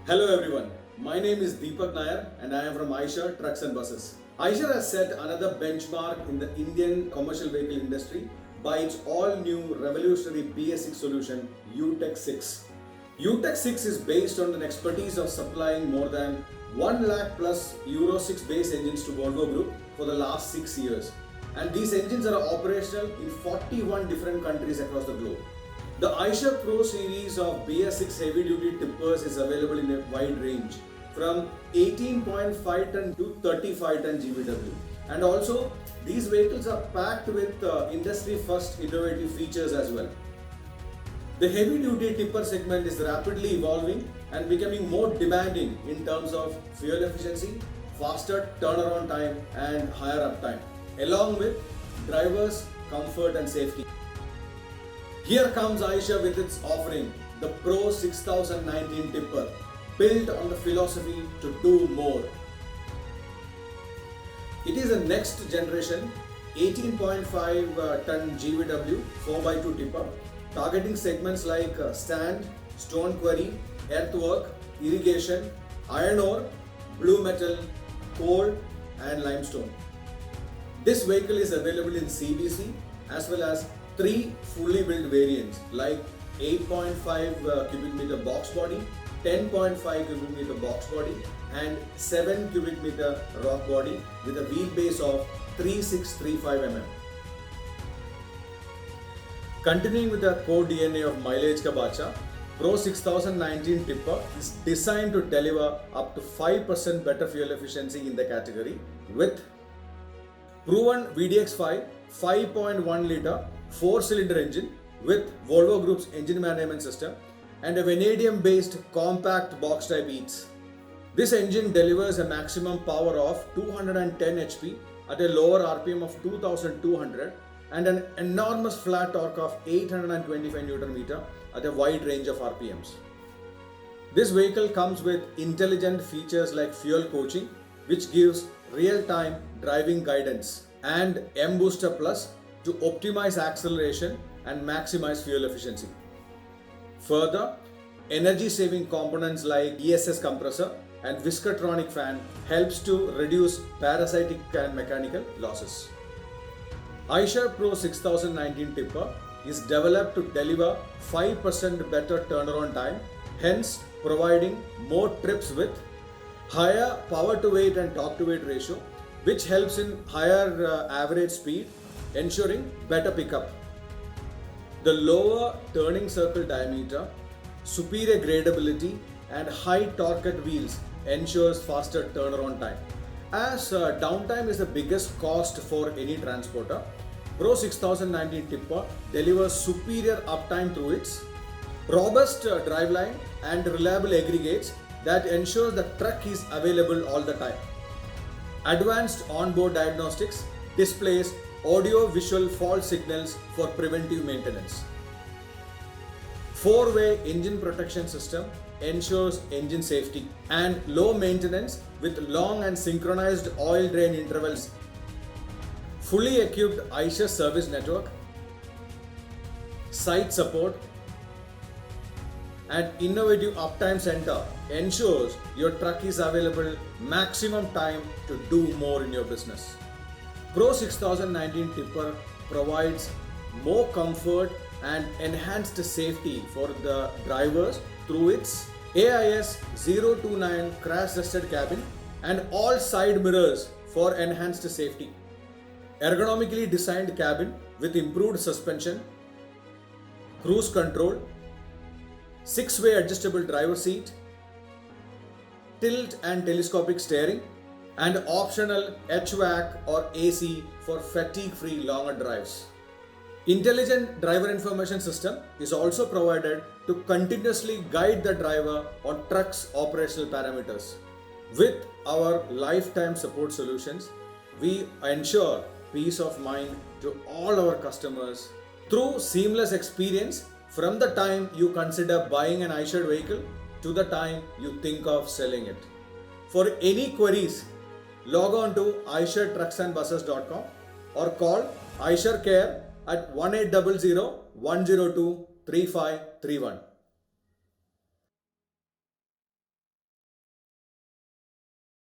Hello everyone, my name is Deepak Nair and I am from Eicher Trucks and Buses. Eicher has set another benchmark in the Indian commercial vehicle industry by its all-new revolutionary BS6 solution UTEC 6. UTEC 6 is based on an expertise of supplying more than 1 lakh plus Euro 6 base engines to Volvo Group for the last 6 years. And these engines are operational in 41 different countries across the globe. The Eicher Pro series of BS6 heavy-duty tippers is available in a wide range from 18.5 ton to 35 ton GVW. And also, these vehicles are packed with industry-first innovative features as well. The heavy-duty tipper segment is rapidly evolving and becoming more demanding in terms of fuel efficiency, faster turnaround time and higher uptime, along with drivers' comfort and safety. Here comes Eicher with its offering, the Pro 6019 tipper, built on the philosophy to do more. It is a next generation 18.5 ton GVW 4x2 tipper, targeting segments like sand, stone quarry, earthwork, irrigation, iron ore, blue metal, coal and limestone. This vehicle is available in CBC as well as 3 fully built variants like 8.5 cubic meter box body, 10.5 cubic meter box body and 7 cubic meter rock body with a wheelbase of 3635 mm. Continuing with the core DNA of mileage ka bacha, Pro 6019 tipper is designed to deliver up to 5% better fuel efficiency in the category with proven VDX5 5.1 litre 4-cylinder engine with Volvo Group's engine management system and a vanadium based compact box type EATS. This engine delivers a maximum power of 210 HP at a lower RPM of 2200 and an enormous flat torque of 825 Nm at a wide range of RPMs. This vehicle comes with intelligent features like fuel coaching, which gives real-time driving guidance, and M-Booster Plus to optimize acceleration and maximize fuel efficiency. Further, energy-saving components like ESS compressor and Viscotronic fan helps to reduce parasitic and mechanical losses. Eicher Pro 6019 tipper is developed to deliver 5% better turnaround time, hence providing more trips with higher power to weight and torque to weight ratio, which helps in higher average speed, ensuring better pickup. The lower turning circle diameter, superior gradability and high torque at wheels ensures faster turnaround time. As downtime is the biggest cost for any transporter, Pro 6019 tipper delivers superior uptime through its robust driveline and reliable aggregates that ensure the truck is available all the time. Advanced onboard diagnostics displays audio-visual fault signals for preventive maintenance. 4-way engine protection system ensures engine safety and low maintenance with long and synchronized oil drain intervals. Fully equipped Eicher service network, site support and innovative uptime center ensures your truck is available maximum time to do more in your business. Pro 6019 tipper provides more comfort and enhanced safety for the drivers through its AIS 029 crash resisted cabin and all side mirrors for enhanced safety. Ergonomically designed cabin with improved suspension, cruise control, 6-way adjustable driver seat, tilt and telescopic steering, and optional HVAC or AC for fatigue-free longer drives. Intelligent driver information system is also provided to continuously guide the driver on truck's operational parameters. With our lifetime support solutions, we ensure peace of mind to all our customers through seamless experience from the time you consider buying an Eicher vehicle to the time you think of selling it. For any queries, log on to eichertrucksandbuses.com or call Eicher Care at 1800 102 3531.